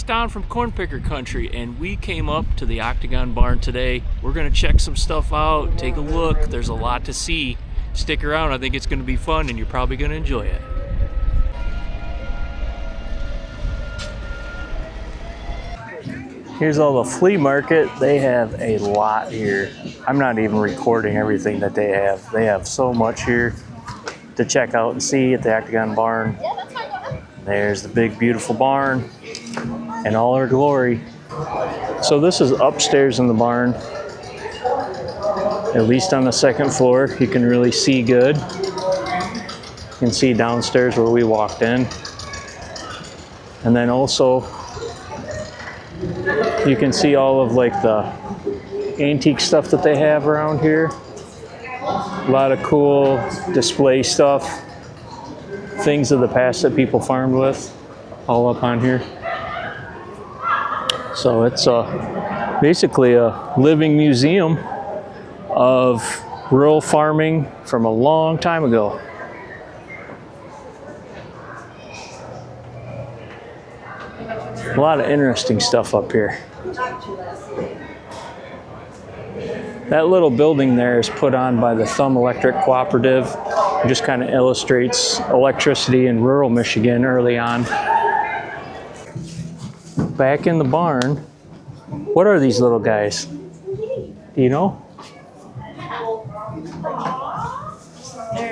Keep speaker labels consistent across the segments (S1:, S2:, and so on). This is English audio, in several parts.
S1: it's Don from Corn Picker Country, and we came up to the Octagon Barn today. We're gonna check some stuff out, take a look. There's a lot to see. Stick around, I think it's gonna be fun and you're probably gonna enjoy it. Here's all the flea market. They have a lot here. I'm not even recording everything that they have. They have so much here to check out and see at the Octagon Barn. There's the big beautiful barn in all her glory. So this is upstairs in the barn. At least on the second floor, you can really see good. You can see downstairs where we walked in. And then also, you can see all of like the antique stuff that they have around here. A lot of cool display stuff. Things of the past that people farmed with, all up on here. So it's basically a living museum of rural farming from a long time ago. A lot of interesting stuff up here. That little building there is put on by the Thumb Electric Cooperative. It just kind of illustrates electricity in rural Michigan early on. Back in the barn, what are these little guys? Do you know?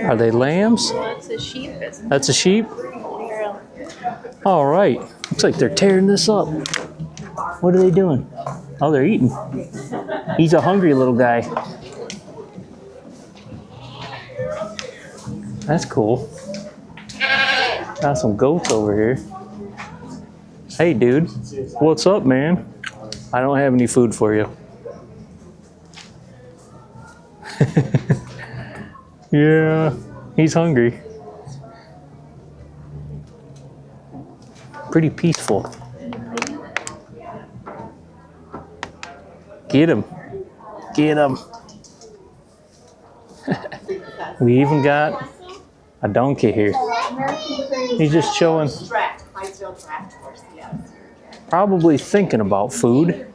S1: Are they lambs?
S2: That's a sheep.
S1: That's a sheep? All right. Looks like they're tearing this up. What are they doing? Oh, they're eating. He's a hungry little guy. That's cool. Got some goats over here. Hey, dude. What's up, man? I don't have any food for you. Yeah, he's hungry. Pretty peaceful. Get him. Get him. We even got a donkey here. He's just chilling. Probably thinking about food.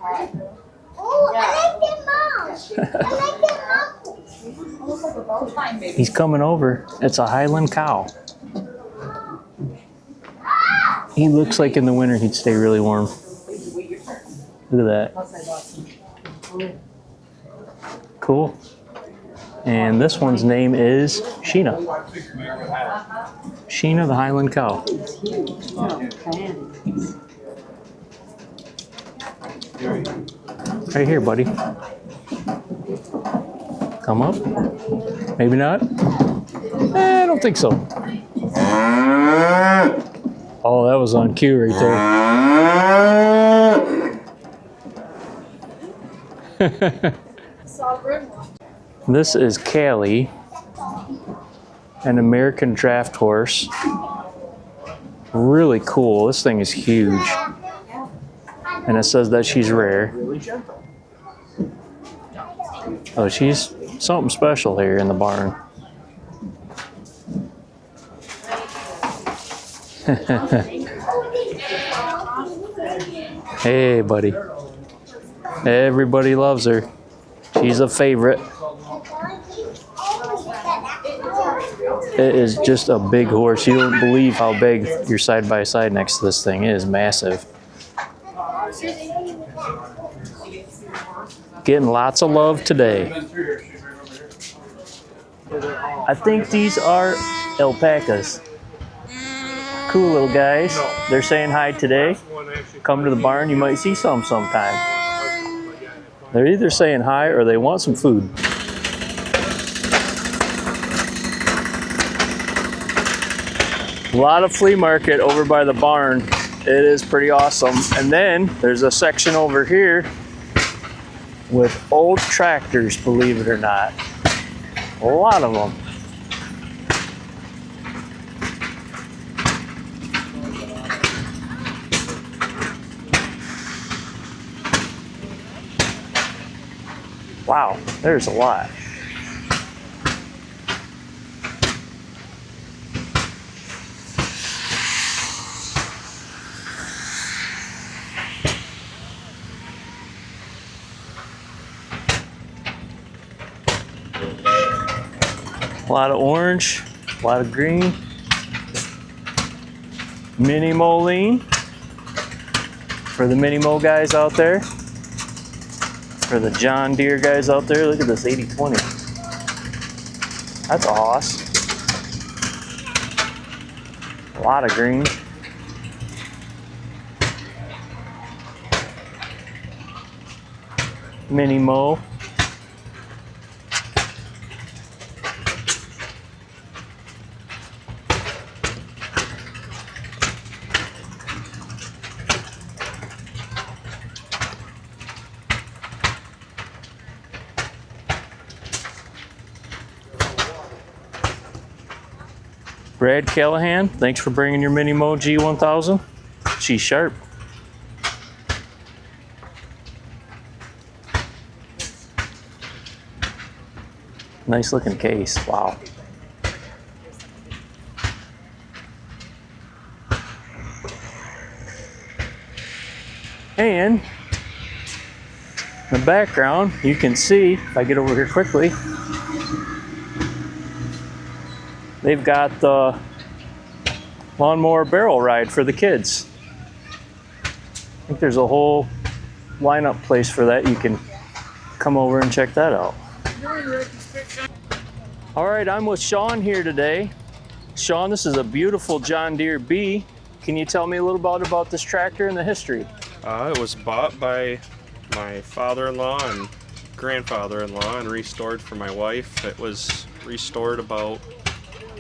S1: He's coming over. It's a Highland cow. He looks like in the winter he'd stay really warm. Look at that. Cool. And this one's name is Sheena. Sheena the Highland cow. Right here, buddy. Come up. Maybe not. I don't think so. Oh, that was on cue right there. This is Callie, an American draft horse. Really cool. This thing is huge. And it says that she's rare. Oh, she's something special here in the barn. Hey, buddy. Everybody loves her. She's a favorite. It is just a big horse. You don't believe how big your side-by-side next to this thing is. Massive. Getting lots of love today. I think these are alpacas. Cool little guys. They're saying hi today. Come to the barn, you might see some sometime. They're either saying hi or they want some food. A lot of flea market over by the barn. It is pretty awesome. And then there's a section over here with old tractors, believe it or not. A lot of them. Wow, there's a lot. A lot of orange, a lot of green. Mini Moline for the Mini Mo guys out there. For the John Deere guys out there, look at this 80/20. That's a hoss. A lot of green. Mini Mo. Brad Callahan, thanks for bringing your Mini Mo G1000. She's sharp. Nice looking case, wow. And in the background, you can see, if I get over here quickly, they've got the lawnmower barrel ride for the kids. I think there's a whole lineup place for that. You can come over and check that out. All right, I'm with Sean here today. Sean, this is a beautiful John Deere B. Can you tell me a little bit about this tractor and the history?
S2: It was bought by my father-in-law and grandfather-in-law and restored for my wife. It was restored about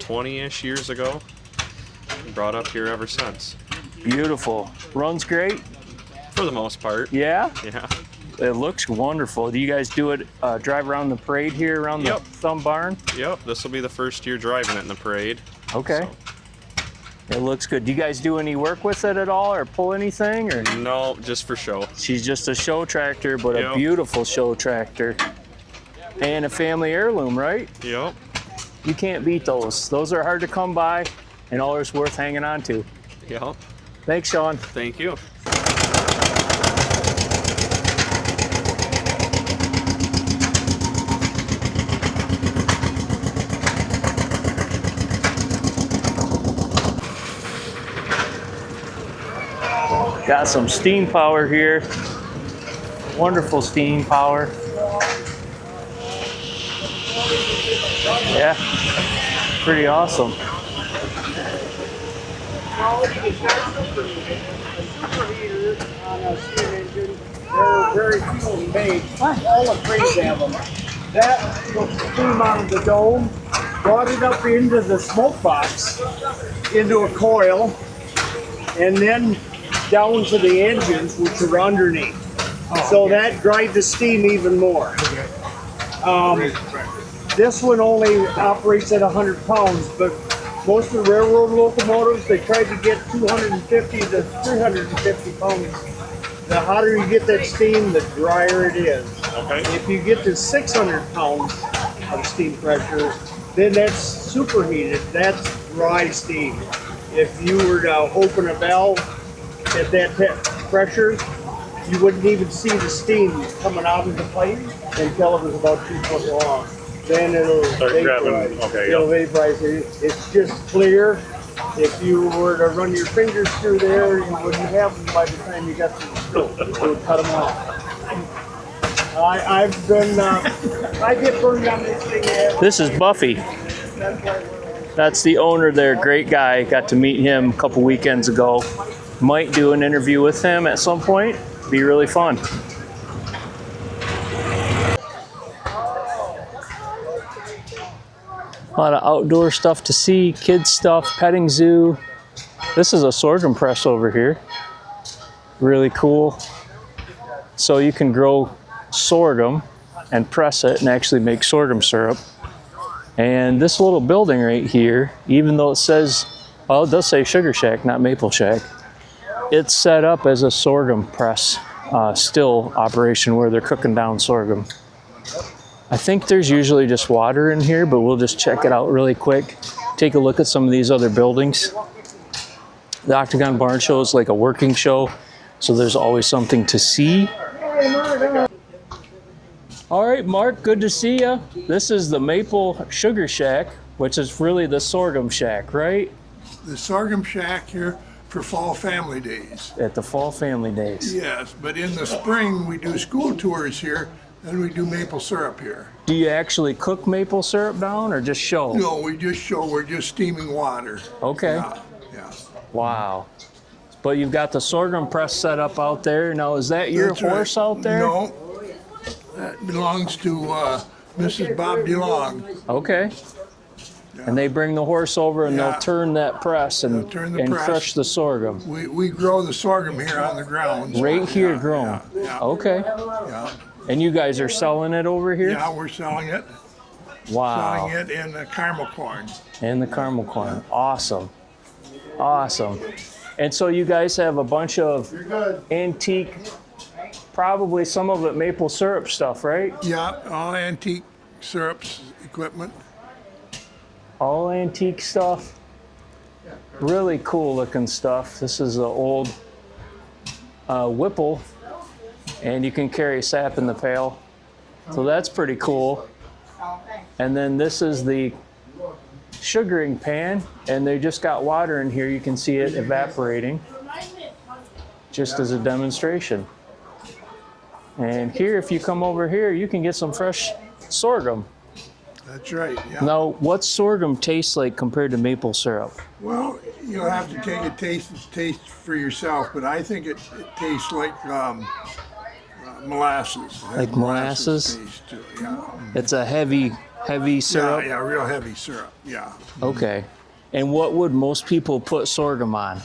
S2: 20-ish years ago. Brought up here ever since.
S1: Beautiful. Runs great?
S2: For the most part.
S1: Yeah?
S2: Yeah.
S1: It looks wonderful. Do you guys do it, drive around the parade here around the Thumb Barn?
S2: Yep, this will be the first year driving it in the parade.
S1: Okay.
S2: So.
S1: It looks good. Do you guys do any work with it at all or pull anything? Or?
S2: No, just for show.
S1: She's just a show tractor, but a beautiful show tractor. And a family heirloom, right?
S2: Yep.
S1: You can't beat those. Those are hard to come by and always worth hanging on to.
S2: Yep.
S1: Thanks, Sean.
S2: Thank you.
S1: Got some steam power here. Wonderful steam power. Yeah, pretty awesome.
S3: They're very few made. All the cranes have them. That took steam out of the dome, brought it up into the smoke box, into a coil, and then down to the engines, which are underneath. So that dried the steam even more. This one only operates at 100 pounds, but most of the railroad locomotives, they tried to get 250 to 350 pounds. The hotter you get that steam, the drier it is.
S2: Okay.
S3: If you get to 600 pounds of steam pressure, then that's superheated. That's dry steam. If you were to open a valve at that pressure, you wouldn't even see the steam coming out of the pipe until it was about 2 foot long. Then it'll vaporize.
S2: Okay,
S3: it'll vaporize. It's just clear. If you were to run your fingers through there, you wouldn't have them by the time you got to the stove. It would cut them off. I get burned on this thing.
S1: This is Buffy. That's the owner there. Great guy. Got to meet him a couple weekends ago. Might do an interview with him at some point. Be really fun. A lot of outdoor stuff to see, kids stuff, petting zoo. This is a sorghum press over here. Really cool. So you can grow sorghum and press it and actually make sorghum syrup. And this little building right here, even though it says, well, it does say Sugar Shack, not Maple Shack. It's set up as a sorghum press, still operation where they're cooking down sorghum. I think there's usually just water in here, but we'll just check it out really quick. Take a look at some of these other buildings. The Octagon Barn Show is like a working show, so there's always something to see. All right, Mark, good to see you. This is the Maple Sugar Shack, which is really the sorghum shack, right?
S4: The sorghum shack here for fall family days.
S1: At the Fall Family Days.
S4: Yes, but in the spring we do school tours here and we do maple syrup here.
S1: Do you actually cook maple syrup down or just show?
S4: No, we just show, we're just steaming water.
S1: Okay.
S4: Yeah.
S1: Wow. But you've got the sorghum press set up out there. Now, is that your
S4: That's right.
S1: horse out there?
S4: No, that belongs to Mrs. Bob DeLong.
S1: Okay. And they bring the horse over and
S4: Yeah.
S1: they'll turn that press and,
S4: They'll turn the
S1: and
S4: press.
S1: crush the sorghum.
S4: We grow the sorghum here on the grounds.
S1: Right here
S4: Yeah,
S1: grown.
S4: Yeah.
S1: Okay.
S4: Yeah.
S1: And you guys are selling it over here?
S4: Yeah, we're selling it.
S1: Wow.
S4: Selling it in the caramel corn.
S1: And the caramel corn. Awesome. Awesome. And so you guys have a bunch of antique, probably some of it maple syrup stuff, right?
S4: Yeah, all antique syrups equipment.
S1: All antique stuff. Really cool looking stuff. This is the old Whipple, and you can carry sap in the pail. So that's pretty cool. And then this is the sugaring pan, and they just got water in here. You can see it evaporating just as a demonstration. And here, if you come over here, you can get some fresh sorghum.
S4: That's right, yeah.
S1: Now, what sorghum tastes like compared to maple syrup?
S4: Well, you'll have to take a taste for yourself, but I think it tastes like molasses. It has
S1: Like molasses?
S4: taste to it, yeah.
S1: It's a heavy syrup?
S4: Yeah, real heavy syrup, yeah.
S1: Okay. And what would most people put sorghum on?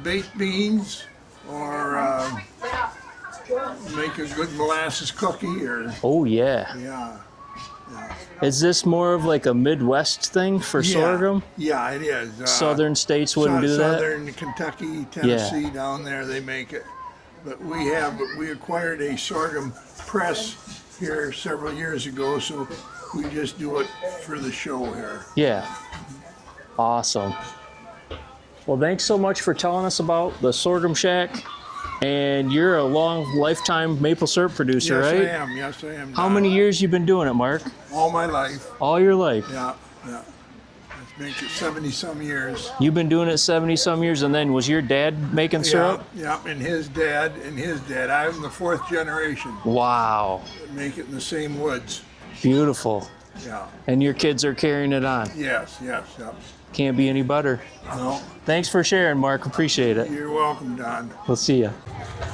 S4: Baked beans or make a good molasses cookie or,
S1: Oh, yeah.
S4: yeah.
S1: Is this more of like a Midwest thing for sorghum?
S4: Yeah, it is.
S1: Southern states wouldn't do that?
S4: Southern Kentucky, Tennessee, down there, they make it. But we acquired a sorghum press here several years ago, so we just do it for the show here.
S1: Yeah. Awesome. Well, thanks so much for telling us about the Sorghum Shack. And you're a long lifetime maple syrup producer,
S4: Yes,
S1: right?
S4: I am. Yes, I am.
S1: How many years you been doing it, Mark?
S4: All my life.
S1: All your life?
S4: Yeah. Let's make it 70-some years.
S1: You've been doing it 70-some years, and then was your dad making syrup?
S4: Yeah, and his dad. I'm the fourth generation.
S1: Wow.
S4: Make it in the same woods.
S1: Beautiful.
S4: Yeah.
S1: And your kids are carrying it on.
S4: Yes.
S1: Can't be any better.
S4: No,
S1: Thanks for sharing, Mark. Appreciate it.
S4: you're welcome, Don.
S1: We'll see ya.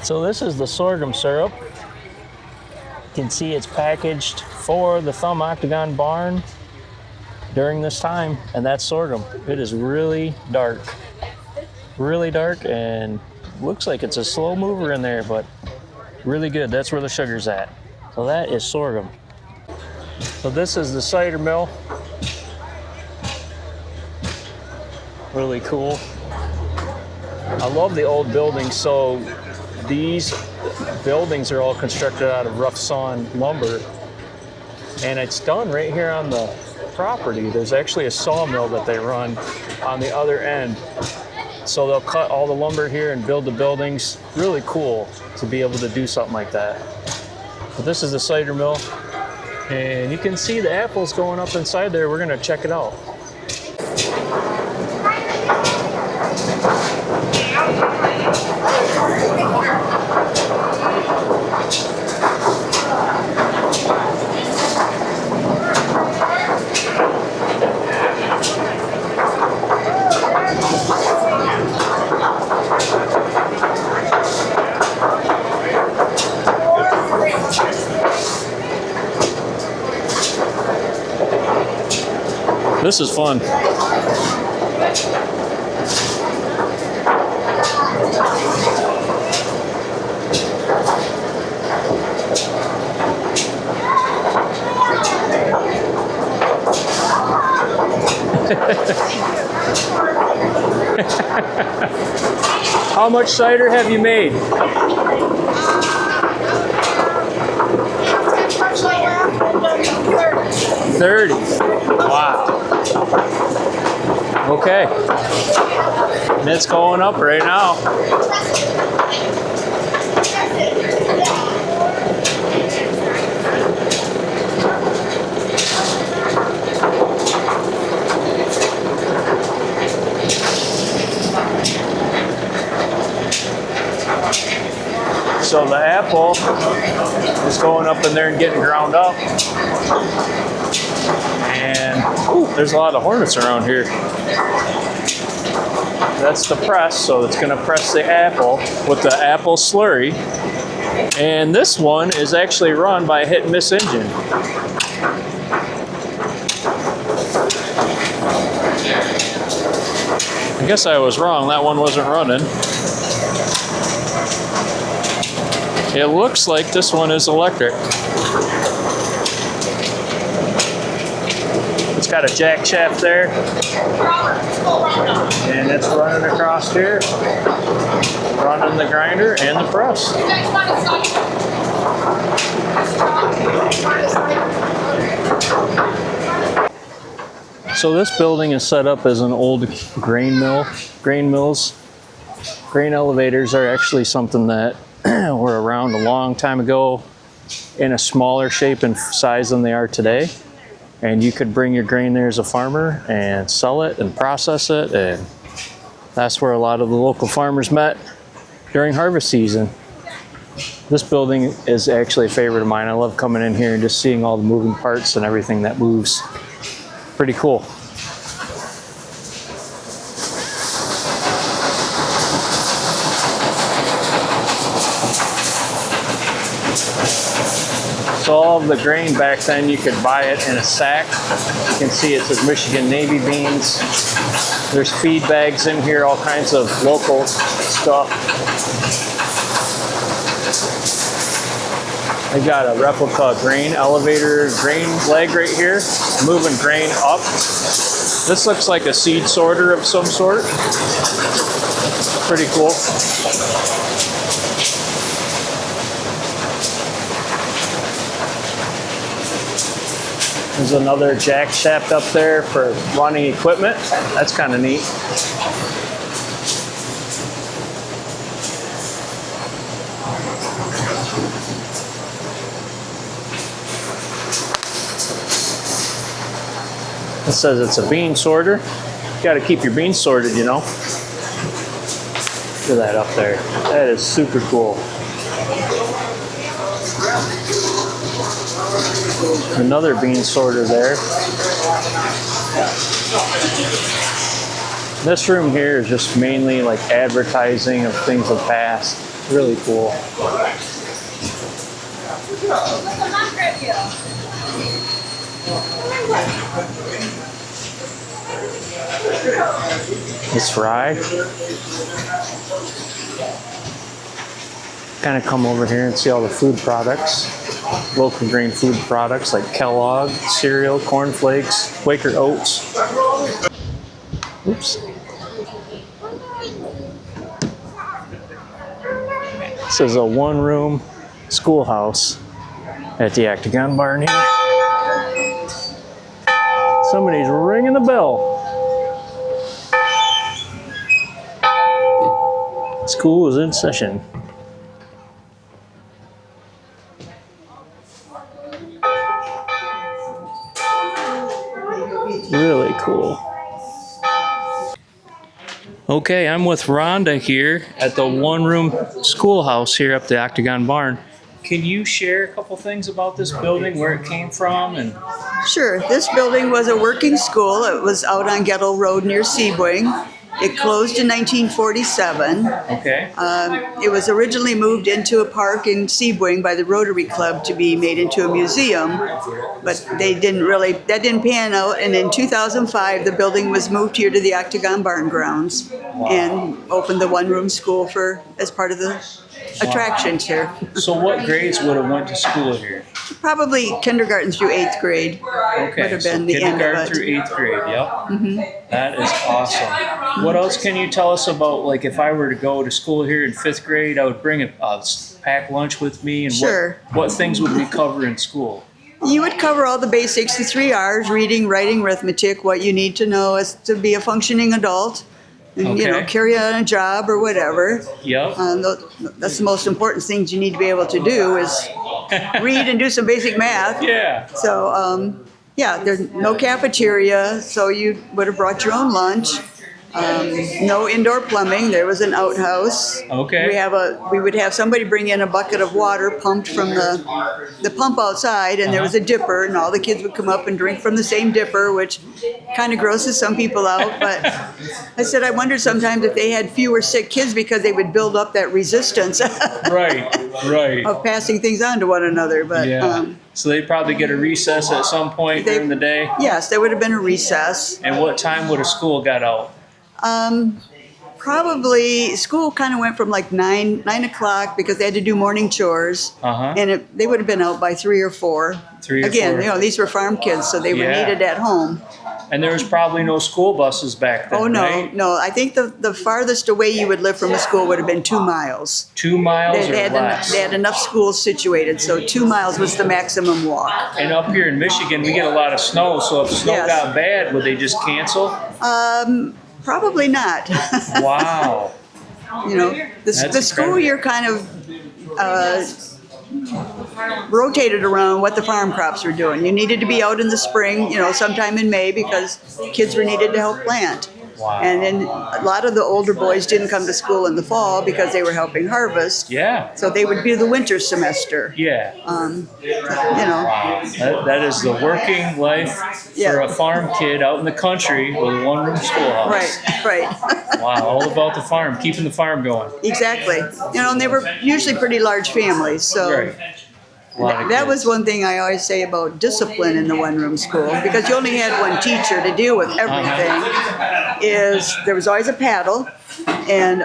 S1: So this is the sorghum syrup. You can see it's packaged for the Thumb Octagon Barn during this time, and that's sorghum. It is really dark, and looks like it's a slow mover in there, but really good. That's where the sugar's at. So that is sorghum. So this is the cider mill. Really cool. I love the old buildings. So these buildings are all constructed out of rough sawn lumber, and it's done right here on the property. There's actually a sawmill that they run on the other end. So they'll cut all the lumber here and build the buildings. Really cool to be able to do something like that. But this is the cider mill, and you can see the apples going up inside there. We're gonna check it out. This is fun. How much cider have you made? 30. Wow. Okay. And it's going up right now. apple is going up in there and getting ground up. And ooh, there's a lot of hornets around here. That's the press, so it's going to press the apple with the apple slurry. And this one is actually run by a hit and miss engine. I guess I was wrong, that one wasn't running. It looks like this one is electric. It's got a jack shaft there. And it's running across here, running the grinder and the press. So this building is set up as an old grain mill. Grain mills, grain elevators are actually something that were around a long time ago in a smaller shape and size than they are today. And you could bring your grain there as a farmer and sell it and process it. And that's where a lot of the local farmers met during harvest season. This building is actually a favorite of mine. I love coming in here and just seeing all the moving parts and everything that moves. Pretty cool. So all of the grain back then, you could buy it in a sack. You can see it says Michigan Navy beans. There's feed bags in here, all kinds of local stuff. They've got a replica grain elevator, grain leg right here, moving grain up. This looks like a seed sorter of some sort. Pretty cool. There's another jack shaft up there for running equipment. That's kind of neat. It says it's a bean sorter. You got to keep your beans sorted, you know. Look at that up there. That is super cool. Another bean sorter there. This room here is just mainly like advertising of things of past. Really cool. This rye. Kind of come over here and see all the food products. Local grain food products like Kellogg, cereal, cornflakes, Quaker oats. Oops. This is a one-room schoolhouse at the Octagon Barn here. Somebody's ringing the bell. School is in session. Really cool. Okay, I'm with Rhonda here at the one-room schoolhouse here up the Octagon Barn. Can you share a couple things about this building, where it came from? And
S5: Sure. This building was a working school. It was out on Gettle Road near Sebring. It closed in 1947.
S1: okay,
S5: It was originally moved into a park in Sebring by the Rotary Club to be made into a museum, but that didn't pan out. And in 2005, the building was moved here to the Octagon Barn grounds and opened the one-room school as part of the attractions here.
S1: so what grades would have went to school here?
S5: Probably kindergarten through 8th grade.
S1: Okay,
S5: Would have
S1: so
S5: been the end of
S1: kindergarten
S5: it.
S1: through 8th grade, yep. That is awesome. What else can you tell us about, like, if I were to go to school here in 5th grade, I would bring a packed lunch with me, and
S5: Sure.
S1: what things would we cover in school?
S5: You would cover all the basics, the 3 R's, reading, writing, arithmetic, what you need to know as to be a functioning adult, and,
S1: Okay.
S5: carry on a job or whatever.
S1: Yep.
S5: That's the most important things you need to be able to do is read and do some basic math.
S1: Yeah.
S5: So, there's no cafeteria, so you would have brought your own lunch. No indoor plumbing. There was an outhouse.
S1: Okay.
S5: We would have somebody bring in a bucket of water pumped from the pump outside, and there was a dipper, and all the kids would come up and drink from the same dipper, which kind of grosses some people out. But I said I wondered sometimes if they had fewer sick kids because they would build up that resistance
S1: Right.
S5: of passing things on to one another. But
S1: Yeah. So they'd probably get a recess at some point during the day?
S5: Yes, there would have been a recess.
S1: And what time would a school got out?
S5: Probably school kind of went from like 9 o'clock because they had to do morning chores, and they would have been out by 3 or 4.
S1: 3 or
S5: Again,
S1: 4.
S5: You know, these were farm kids, so they were needed at home.
S1: And there was probably no school buses back then,
S5: Oh no,
S1: right?
S5: no! I think the farthest away you would live from a school would have been 2 miles.
S1: 2 miles
S5: They
S1: or less.
S5: they had enough schools situated, so 2 miles was the maximum walk.
S1: And up here in Michigan, we get a lot of snow. So if the snow
S5: Yes.
S1: got bad, would they just cancel?
S5: Probably not.
S1: Wow.
S5: You know, the
S1: That's
S5: school
S1: incredible.
S5: year kind of rotated around what the farm crops were doing. You needed to be out in the spring, you know, sometime in May because kids were needed to help plant.
S1: Wow.
S5: And then a lot of the older boys didn't come to school in the fall because they were helping harvest.
S1: Yeah.
S5: So they would be the winter semester.
S1: Yeah.
S5: You know,
S1: Wow. That is the working life for a farm kid out in the country with a one-room schoolhouse.
S5: right.
S1: Wow. All about the farm, keeping the farm going.
S5: Exactly. You know, and they were usually pretty large families. So
S1: Right. A lot of
S5: that
S1: kids.
S5: was one thing I always say about discipline in the one-room school, because you only had one teacher to deal with everything. Is there was always a paddle, and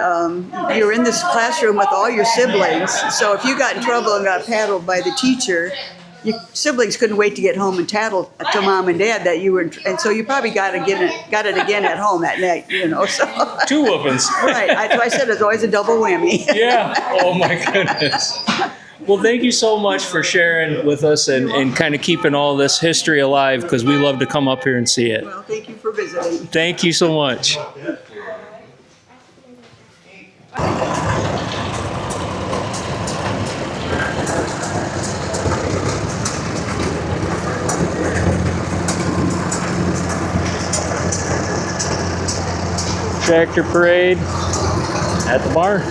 S5: you were in this classroom with all your siblings. So if you got in trouble and got paddled by the teacher, your siblings couldn't wait to get home and tattle to mom and dad that you were, and so you probably got it again at home that night. You know, so
S1: 2 whoopings.
S5: right. I said it's always a double whammy.
S1: Yeah. Oh my goodness. Well, thank you so much for sharing with us and kind of keeping all this history alive, because we love to come up here and see it.
S5: Well, thank you for visiting.
S1: Thank you so much. Tractor parade at the barn.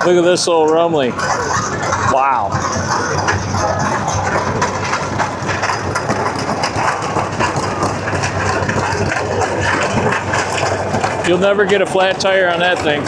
S1: Look at this old Rumley. Wow. You'll never get a flat tire on that thing.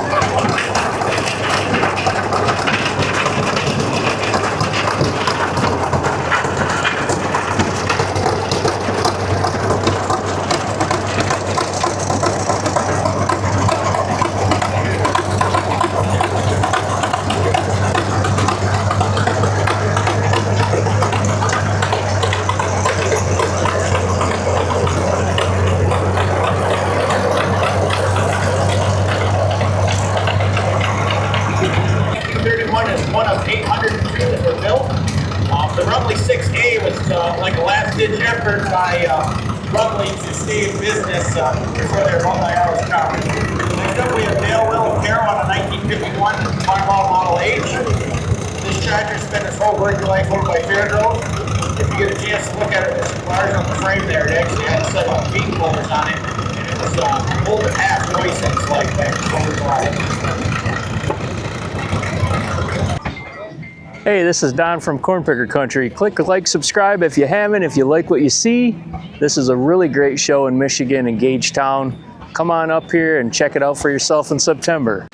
S6: One of 802 that were built. The Rumley 6A was like a last-ditch effort by Rumley to stay in business for their multi-hours car. Next up, we have Dale Will Carroll on a 1951 Farmall Model H. This Charger spent its whole working life over by Fairgrove. If you get a chance to look at it, there's some bars on the frame there. It actually had a set of bean holders on it, and it was old and half joysticks like that.
S1: Hey, this is Don from Corn Picker Country. Click like, subscribe if you haven't. If you like what you see, this is a really great show in Michigan in Gagetown. Come on up here and check it out for yourself in September.